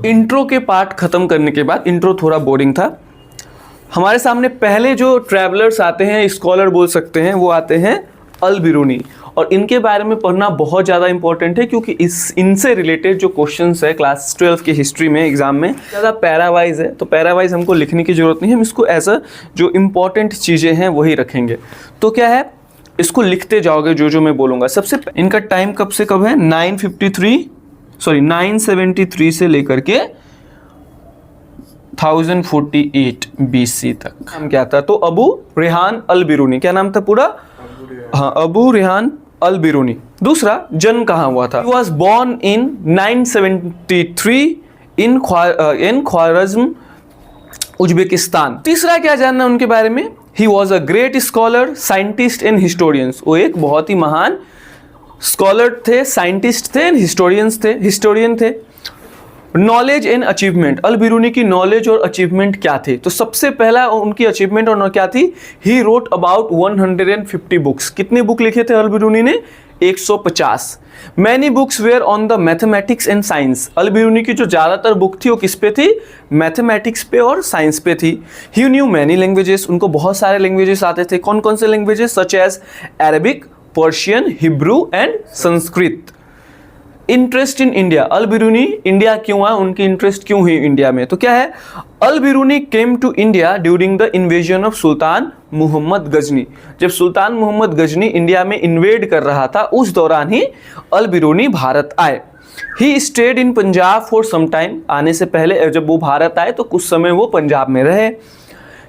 Intro के part खत्म करने के बाद, इंट्रो थोड़ा बोरिंग था, हमारे सामने पहले जो ट्रैवलर्स आते हैं, स्कॉलर बोल सकते हैं, वो आते हैं अल बिरूनी। और इनके बारे में पढ़ना बहुत ज़्यादा इंपॉर्टेंट है क्योंकि इनसे रिलेटेड जो क्वेश्चंस है क्लास 12 की हिस्ट्री में एग्जाम में ज़्यादा पैरावाइज है, तो पैरावाइज हमको लिखने की ज़रूरत नहीं है, हम इसको एज अ जो इम्पॉर्टेंट चीज़ें हैं वही रखेंगे। तो क्या है, इसको लिखते जाओगे जो जो मैं बोलूँगा। सबसे इनका टाइम कब से कब है, 973 से लेकर के 1048 BC तक। नाम क्या था, तो अबू रेहान अल बिरूनी, क्या नाम था पूरा, हाँ अबू रेहान अल बिरूनी। दूसरा, जन्म कहाँ हुआ था, he was born in 973 in Khwarazm Uzbekistan. तीसरा क्या जानना उनके बारे में, he was a great scholar, scientist and historians, वो एक बहुत ही महान स्कॉलर थे, साइंटिस्ट थे, हिस्टोरियन थे। Knowledge and achievement, Al Biruni की नॉलेज और अचीवमेंट क्या थे, तो सबसे पहला उनकी अचीवमेंट और क्या थी, ही रोट अबाउट 150 बुक्स। कितने बुक लिखे थे अल बिरूनी ने, 150। Many books were on the mathematics and science, Al Biruni की जो ज़्यादातर बुक थी वो किस पे थी, मैथमेटिक्स पे और साइंस पे थी। ही न्यू मैनी लैंग्वेजेस, उनको बहुत सारे लैंग्वेजेस आते थे। कौन कौन से languages, such as Arabic, Persian, Hebrew and Sanskrit. Interest in India, Al Biruni India क्यों आए, उनकी इंटरेस्ट क्यों हुई इंडिया में, तो क्या है, Al Biruni came to India during the invasion of सुल्तान मोहम्मद गजनी। जब सुल्तान मोहम्मद गजनी इंडिया में इन्वेड कर रहा था, उस दौरान ही अल बिरूनी भारत आए। He stayed in Punjab for some time, आने से पहले जब वो भारत आए तो कुछ समय वो पंजाब में रहे।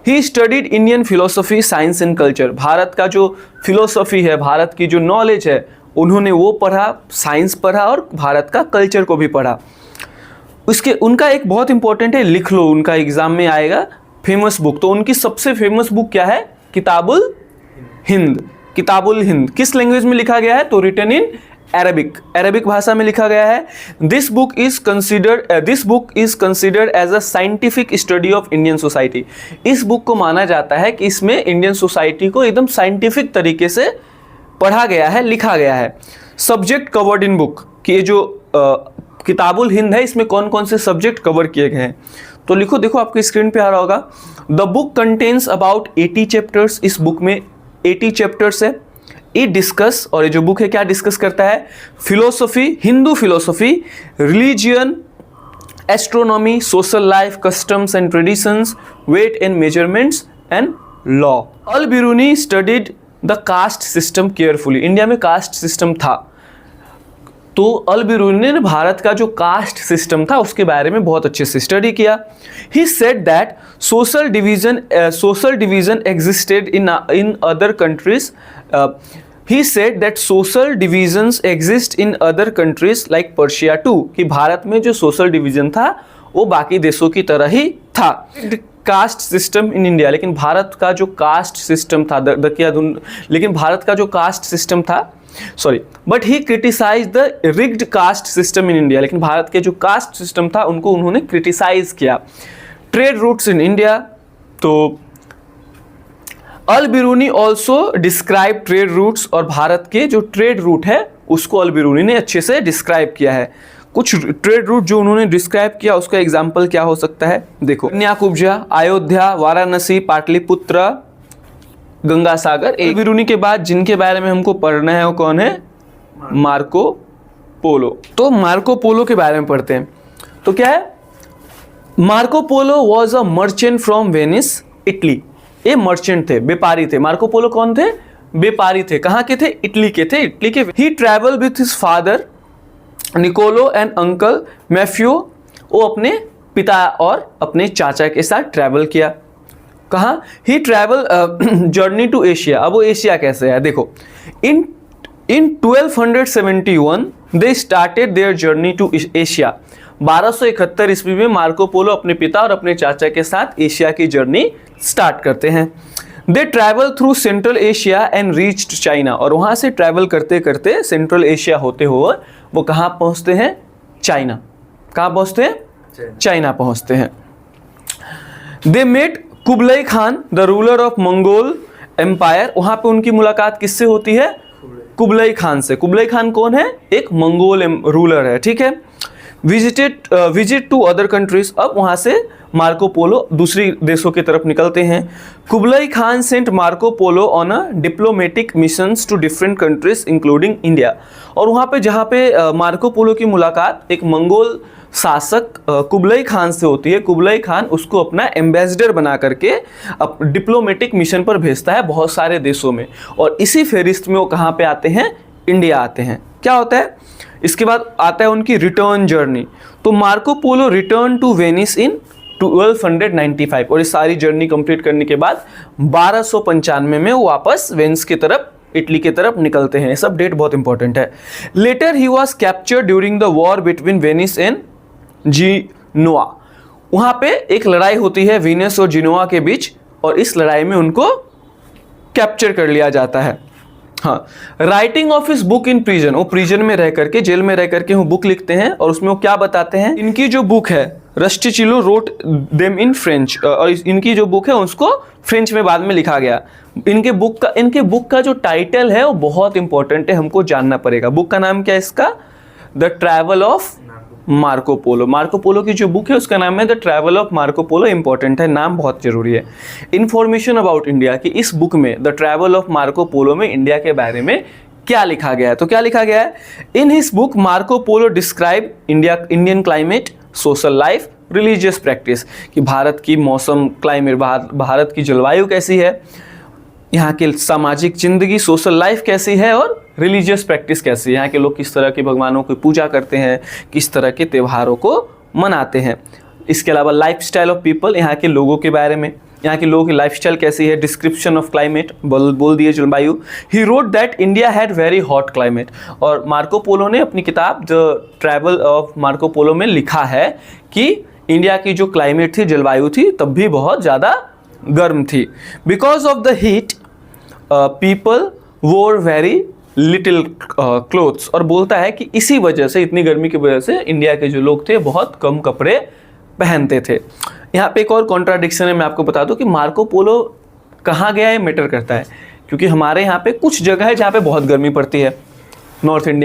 He studied Indian philosophy, science and culture, Bharat का जो फिलोसफी है, भारत की जो नॉलेज है, उन्होंने वो पढ़ा, साइंस पढ़ा और भारत का कल्चर को भी पढ़ा। उसके उनका एक बहुत इंपॉर्टेंट है, लिख लो, उनका एग्जाम में आएगा, फेमस बुक। तो उनकी सबसे फेमस बुक क्या है, किताबुल हिंद। किताबुल हिंद किस लैंग्वेज में लिखा गया है, तो रिटन इन अरबिक, अरबिक भाषा में लिखा गया है। This book is considered as a scientific study of Indian society. इस बुक को माना जाता है कि इसमें इंडियन सोसाइटी को एकदम साइंटिफिक तरीके से पढ़ा गया है, लिखा गया है। सब्जेक्ट कवर्ड इन बुक, कि ये जो किताबुल हिंद है, इसमें कौन कौन से सब्जेक्ट कवर किए गए हैं, तो लिखो, देखो आपके स्क्रीन पे आ रहा होगा। The book contains about 80 chapters, इस बुक में 80 चैप्टर्स है। इट डिस्कस, और ये जो बुक है क्या डिस्कस करता है, philosophy, Hindu philosophy, religion, astronomy, social life, customs and traditions, weight and measurements and law. Al Biruni studied the caste system carefully, India में कास्ट सिस्टम था, तो अल बिरूनी ने भारत का जो कास्ट सिस्टम था उसके बारे में बहुत अच्छे से स्टडी किया। He said that social division existed in other countries. He said that social divisions exist in other countries like Persia too, कि भारत में जो सोशल डिवीजन था वो बाकी देशों की तरह ही था। कास्ट सिस्टम इन इंडिया, लेकिन भारत का जो कास्ट सिस्टम था, लेकिन भारत का जो कास्ट सिस्टम था, but he criticize the rigid caste system in India, लेकिन भारत के जो कास्ट सिस्टम था उनको उन्होंने क्रिटिसाइज किया। ट्रेड रूट्स इन इंडिया, तो Al Biruni also describe trade routes, और भारत के जो ट्रेड रूट है उसको अल बिरूनी ने अच्छे से डिस्क्राइब किया है। कुछ ट्रेड रूट जो उन्होंने डिस्क्राइब किया उसका एग्जाम्पल क्या हो सकता है, देखो, कन्याकुब्जा, अयोध्या, वाराणसी, पाटलिपुत्र, गंगा सागर। अल बिरूनी के बाद जिनके बारे में हमको पढ़ना है वो कौन है, मार्को पोलो। तो मार्को पोलो के बारे में पढ़ते हैं, तो क्या है, Marco Polo was a merchant from Venice, Italy. ये मर्चेंट थे, व्यापारी थे। मार्को पोलो कौन थे, व्यापारी थे। कहाँ के थे, इटली के थे, इटली के। He travel with his father Niccolo and uncle Maffeo, वो अपने पिता और अपने चाचा के साथ ट्रैवल किया। कहाँ, he travel journey to Asia. अब वो एशिया कैसे है, देखो, in 1271 they started their journey to Asia. 1271 ईस्वी में मार्को पोलो अपने पिता और अपने चाचा के साथ एशिया की जर्नी स्टार्ट करते हैं। दे travel through central Asia and reached China, और वहाँ से ट्रैवल करते करते सेंट्रल एशिया होते हुए वो कहाँ पहुँचते हैं, चाइना। कहाँ पहुँचते हैं, चाइना पहुँचते हैं। They met Kublai Khan the ruler of Mongol Empire, वहाँ पे उनकी मुलाकात किससे होती है, कुबलाई खान से। कुबलाई खान कौन है, एक मंगोल रूलर है, ठीक है। Visit to other countries. अब वहाँ से मार्को पोलो दूसरी देशों की तरफ निकलते हैं। Kublai Khan sent Marco Polo on a diplomatic missions to different countries including India. और वहाँ पे जहाँ पे मार्को पोलो की मुलाकात एक मंगोल शासक कुबलाई खान से होती है, कुबलाई खान उसको अपना एम्बेसडर बना करके डिप्लोमेटिक मिशन पर भेजता है बहुत सारे देशों में। और इसी फेरिस्त में वो कहाँ पे आते हैं, इंडिया आते हैं। क्या होता है इसके बाद आता है उनकी रिटर्न जर्नी। तो Marco Polo return to Venice in 1295 और इस सारी जर्नी कंप्लीट करने के बाद 1295 में वो वापस वेनिस की तरफ, इटली की तरफ निकलते हैं। सब डेट बहुत इंपॉर्टेंट है। Later he was captured during the war between Venice and Genoa. वहाँ पे एक लड़ाई होती है वेनिस और जिनोआ के बीच और इस लड़ाई में उनको कैप्चर कर लिया जाता है। हाँ, writing of his book in prison, वो प्रिजन में रह करके, जेल में रह करके वो बुक लिखते हैं और उसमें वो क्या बताते हैं, इनकी जो बुक है रस्टिचिलो रोट देम इन फ्रेंच, और इनकी जो बुक है उसको फ्रेंच में बाद में लिखा गया। इनके बुक का जो टाइटल है वो बहुत इंपॉर्टेंट है, हमको जानना पड़ेगा। बुक का नाम क्या है इसका, the travel of Marco Polo. Marco Polo की जो बुक है उसका नाम है the travel of Marco Polo. Important है, नाम बहुत जरूरी है। इंफॉर्मेशन अबाउट इंडिया की इस बुक में the travel of Marco Polo में इंडिया के बारे में क्या लिखा गया है, तो क्या लिखा गया है, in his book Marco Polo describe Indian climate, social life, religious practice, कि भारत की मौसम, क्लाइमेट, भारत की जलवायु कैसी है, यहाँ की सामाजिक जिंदगी, सोशल लाइफ कैसी है और रिलीजियस प्रैक्टिस कैसी है, यहाँ के लोग किस तरह के भगवानों की पूजा करते हैं, किस तरह के त्योहारों को मनाते हैं। इसके अलावा लाइफ स्टाइल ऑफ पीपल, यहाँ के लोगों के बारे में, यहाँ के लोगों की लाइफ स्टाइल कैसी है, डिस्क्रिप्शन ऑफ क्लाइमेट, बोल दिए जलवायु। He wrote that India had very hot climate, और मार्को पोलो ने अपनी किताब the travel of Marco Polo में लिखा है कि इंडिया की जो क्लाइमेट थी, जलवायु थी, तब भी बहुत ज़्यादा गर्म थी। Because of the heat people वोर वेरी लिटिल क्लोथ्स, और बोलता है कि इसी वजह से, इतनी गर्मी की वजह से इंडिया के जो लोग थे बहुत कम कपड़े पहनते थे। यहाँ पे एक और कॉन्ट्राडिक्शन है, मैं आपको बता दूं कि मार्को पोलो कहाँ गया है मैटर करता है, क्योंकि हमारे यहाँ पे कुछ जगह है जहाँ पे बहुत गर्मी पड़ती है, नॉर्थ इंडिया